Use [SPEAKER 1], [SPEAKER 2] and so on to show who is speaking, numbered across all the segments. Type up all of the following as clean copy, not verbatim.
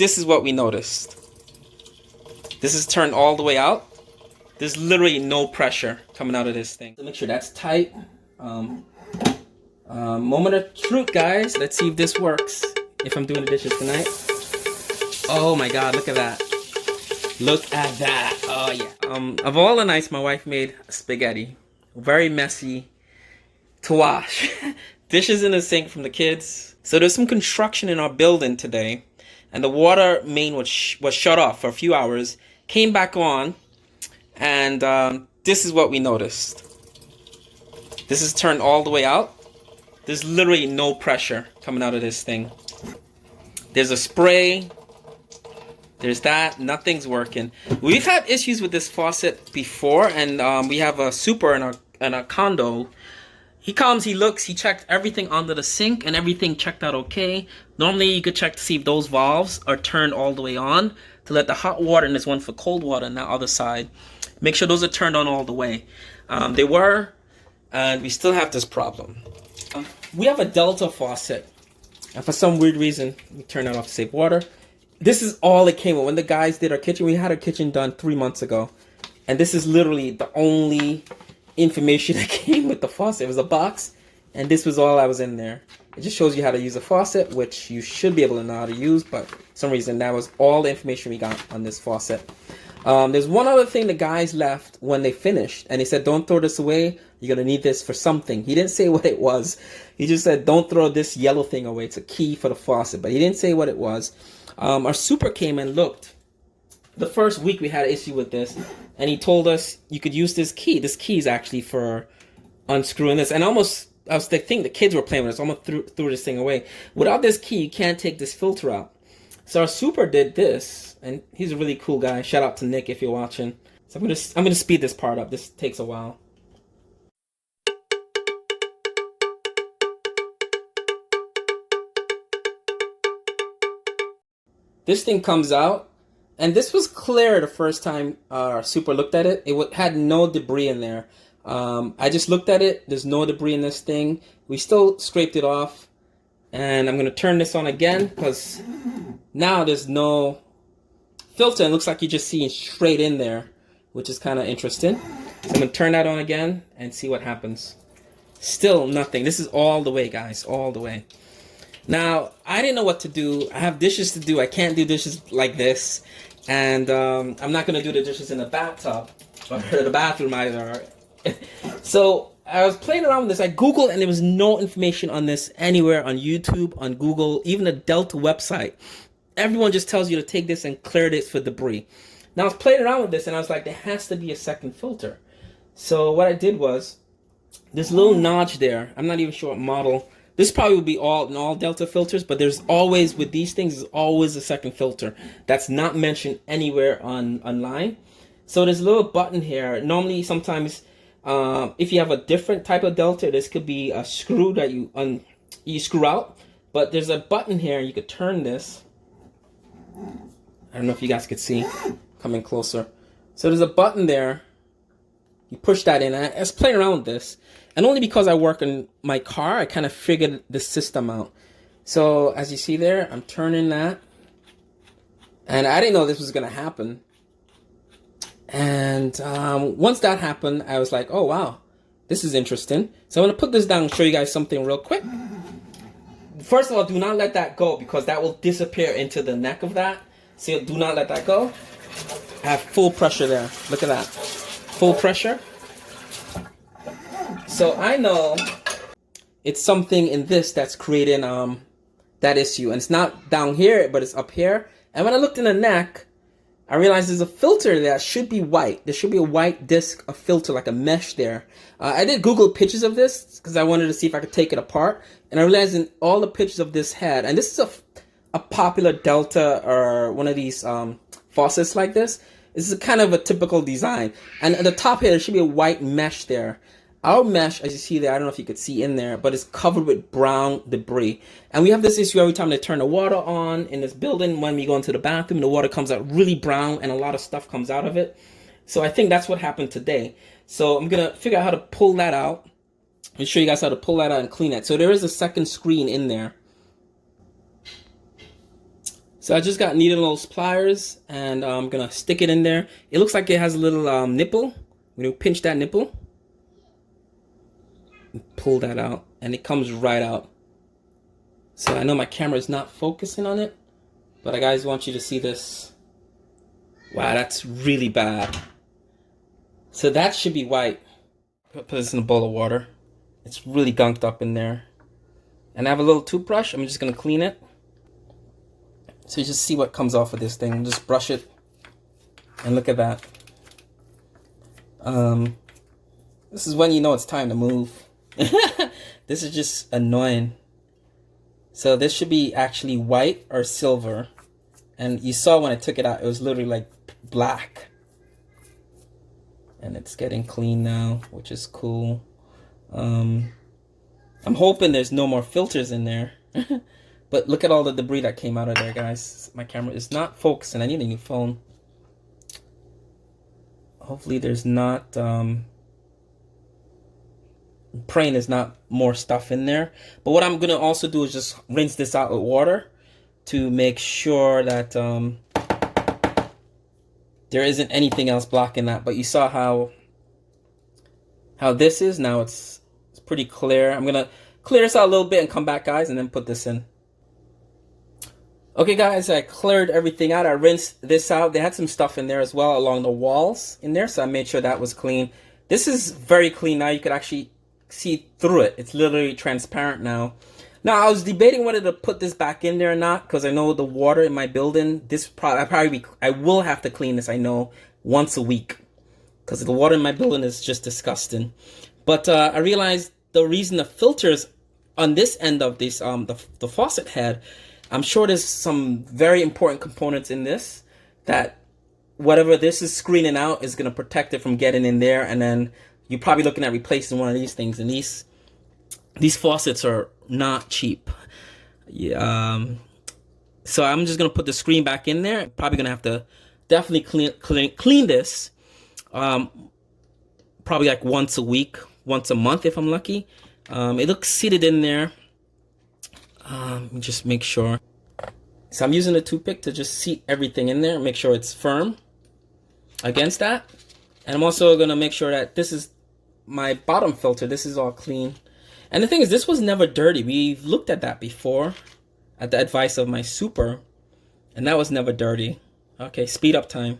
[SPEAKER 1] this is what we noticed. This is turned all the way out. There's literally no pressure coming out of this thing. So make sure that's tight. Moment of truth, guys. Let's see if this works. If I'm doing the dishes tonight. Oh my God, look at that. Look at that. Oh yeah. Of all the nights, my wife made spaghetti. Very messy to wash. Dishes in the sink from the kids. So there's some construction in our building today, and the water main was shut off for a few hours. Came back on, and this is what we noticed. This is turned all the way out. There's literally no pressure coming out of this thing. There's a spray. There's that. Nothing's working. We've had issues with this faucet before, and we have a super in a condo. He comes, he looks, he checked everything under the sink, and everything checked out okay. Normally, you could check to see if those valves are turned all the way on to let the hot water, and there's one for cold water on the other side. Make sure those are turned on all the way. They were, and we still have this problem. We have a Delta faucet, and for some weird reason, we turned that off to save water. This is all it came with. When the guys did our kitchen, we had our kitchen done 3 months ago, and this is literally the only information that came with the faucet. It was a box, and this was all that was in there. It just shows you how to use a faucet, which you should be able to know how to use, but for some reason that was all the information we got on this faucet. There's one other thing the guys left when they finished, and they said, don't throw this away, you're gonna need this for something. He didn't say what it was. He just said, don't throw this yellow thing away. It's a key for the faucet, but he didn't say what it was. Our super came and looked. The first week we had an issue with this, and he told us you could use this key. This key is actually for unscrewing this. And I was thinking the kids were playing with us. Almost threw this thing away. Without this key, you can't take this filter out. So our super did this, and he's a really cool guy. Shout out to Nick if you're watching. So I'm gonna speed this part up. This takes a while. This thing comes out. And this was clear the first time our super looked at it. It had no debris in there. I just looked at it. There's no debris in this thing. We still scraped it off. And I'm going to turn this on again because now there's no filter. It looks like you're just seeing straight in there, which is kind of interesting. So I'm going to turn that on again and see what happens. Still nothing. This is all the way, guys. All the way. Now, I didn't know what to do. I have dishes to do. I can't do dishes like this. And I'm not going to do the dishes in the bathtub or the bathroom either. So I was playing around with this. I Googled, and there was no information on this anywhere on YouTube, on Google, even the Delta website. Everyone just tells you to take this and clear this for debris. Now, I was playing around with this, and I was like, there has to be a second filter. So what I did was, this little notch there, I'm not even sure what model. This probably would be all Delta filters, but there's always, with these things, there's always a second filter that's not mentioned anywhere online. So there's a little button here. Normally, sometimes, if you have a different type of Delta, this could be a screw that you screw out. But there's a button here. You could turn this. I don't know if you guys could see. Coming closer. So there's a button there. You push that in. I was playing around with this. And only because I work in my car, I kind of figured the system out. So as you see there, I'm turning that. And I didn't know this was going to happen. And once that happened, I was like, oh, wow, this is interesting. So I'm going to put this down and show you guys something real quick. First of all, do not let that go because that will disappear into the neck of that. So do not let that go. I have full pressure there. Look at that. Full pressure. So I know it's something in this that's creating that issue. And it's not down here, but it's up here. And when I looked in the neck, I realized there's a filter that should be white. There should be a white disc, a filter, like a mesh there. I did Google pictures of this because I wanted to see if I could take it apart. And I realized in all the pictures of this had, and this is a popular Delta or one of these faucets like this. This is kind of a typical design. And at the top here, there should be a white mesh there. Our mesh, as you see there, I don't know if you could see in there, but it's covered with brown debris. And we have this issue every time they turn the water on in this building. When we go into the bathroom, the water comes out really brown and a lot of stuff comes out of it. So I think that's what happened today. So I'm going to figure out how to pull that out and show you guys how to pull that out and clean it. So there is a second screen in there. So I just got needle nose pliers, and I'm gonna stick it in there. It looks like it has a little nipple. When you pinch that nipple, pull that out, and it comes right out. So I know my camera is not focusing on it, but I guys want you to see this. Wow, that's really bad. So that should be white. Put this in a bowl of water. It's really gunked up in there. And I have a little toothbrush. I'm just gonna clean it. So you just see what comes off of this thing. Just brush it. And look at that. This is when you know it's time to move. This is just annoying. So this should be actually white or silver. And you saw when I took it out, it was literally like black. And it's getting clean now, which is cool. I'm hoping there's no more filters in there. But look at all the debris that came out of there, guys. My camera is not focusing. I need a new phone. Hopefully there's not... praying there's not more stuff in there. But what I'm going to also do is just rinse this out with water to make sure that there isn't anything else blocking that. But you saw how this is. Now it's pretty clear. I'm going to clear this out a little bit and come back, guys, and then put this in. Okay, guys, I cleared everything out. I rinsed this out. They had some stuff in there as well along the walls in there, so I made sure that was clean. This is very clean now. You could actually see through it. It's literally transparent now. Now, I was debating whether to put this back in there or not, because I know the water in my building, I will have to clean this, I know, once a week, because the water in my building is just disgusting. But I realized the reason the filters on this end of this the faucet head, I'm sure there's some very important components in this that whatever this is screening out is going to protect it from getting in there, and then you're probably looking at replacing one of these things, and these faucets are not cheap. Yeah, so I'm just gonna put the screen back in there. Probably gonna have to definitely clean this, probably like once a week, once a month if I'm lucky. It looks seated in there. Let me just make sure. So I'm using a toothpick to just seat everything in there, make sure it's firm against that. And I'm also gonna make sure that this is my bottom filter. This is all clean. And the thing is, this was never dirty. We've looked at that before at the advice of my super, and that was never dirty. Okay, speed up time.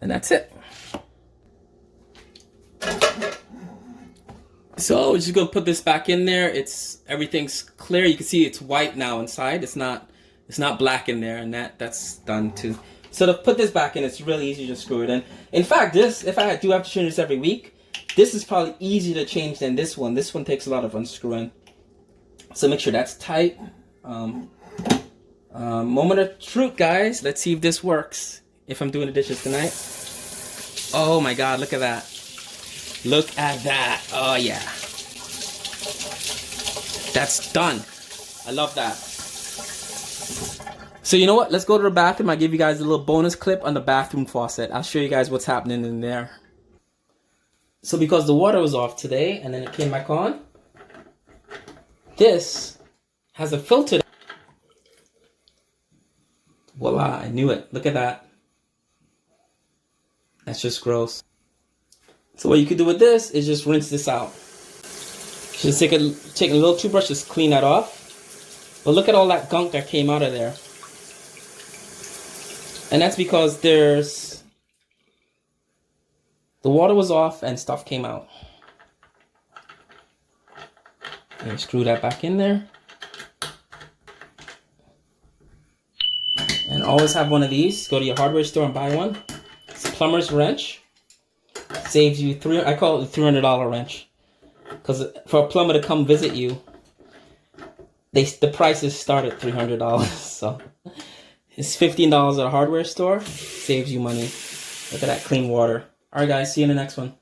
[SPEAKER 1] And that's it. So we're just gonna put this back in there. Everything's clear. You can see it's white now inside. It's not black in there, and that's done too. So to put this back in, it's really easy to screw it in. In fact, if I do have to change this every week, this is probably easier to change than this one. This one takes a lot of unscrewing. So make sure that's tight. Moment of truth, guys. Let's see if this works. If I'm doing the dishes tonight. Oh my God, look at that. Look at that. Oh yeah. That's done. I love that. So you know what? Let's go to the bathroom. I'll give you guys a little bonus clip on the bathroom faucet. I'll show you guys what's happening in there. So because the water was off today and then it came back on, this has a filter. Voila, I knew it. Look at that. That's just gross. So what you could do with this is just rinse this out. Just take a little toothbrush, just clean that off. But look at all that gunk that came out of there. And that's because the water was off and stuff came out. And screw that back in there. And always have one of these. Go to your hardware store and buy one. It's a plumber's wrench. Saves you I call it the $300 wrench. Because for a plumber to come visit you, the prices start at $300. So it's $15 at a hardware store. Saves you money. Look at that clean water. Alright guys, see you in the next one.